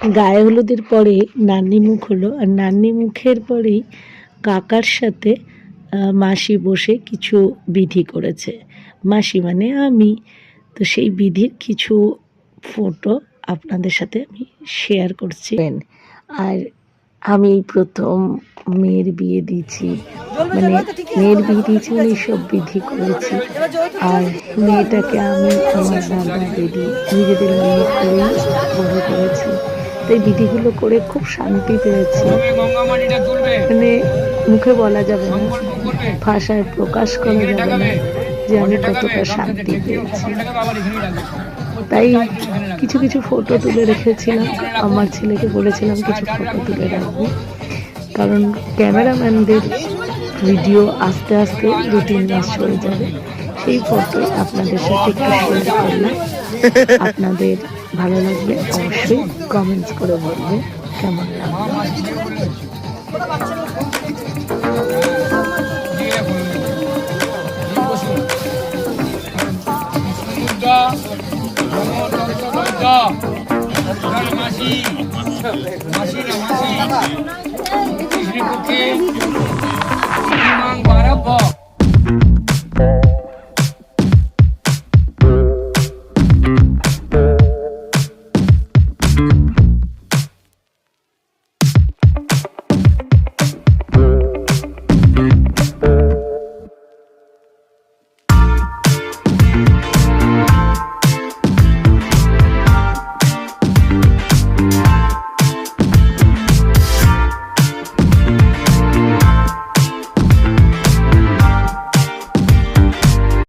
গায়ে হলুদের পরে নান্নি মুখ হলো, আর নান্নি মুখের পরেই কাকার সাথে মাসি বসে কিছু বিধি করেছে। মাসি মানে আমি। তো সেই বিধির কিছু ফটো আপনাদের সাথে আমি শেয়ার করছি। আর আমি প্রথম মেয়ের বিয়ে দিয়েছি, মানে মেয়ের বিয়ে দিয়েছি মানে এইসব বিধি করেছি। আর মেয়েটাকে আমি আমার দাদা দিদি নিজেদের মেয়ে করে বড় করেছি। তাই বিধিগুলো করে খুব শান্তি পেয়েছি, মানে মুখে বলা যাবে না, ভাষায় প্রকাশ করা যাবে না যে আমি কতটা শান্তি পেয়েছি। তাই কিছু কিছু ফটো তুলে রেখেছিলাম, আমার ছেলেকে বলেছিলাম কিছু ফটো তুলে রাখবো, কারণ ক্যামেরাম্যানদের ভিডিও আস্তে আস্তে 2-3 মাস চলে যাবে। সেই ফটো আপনাদের সাথে একটু শেয়ার করলাম। আপনাদের ভালো লাগবে অবশ্যই কমেন্টস করে বলবেন কেমন লাগবে।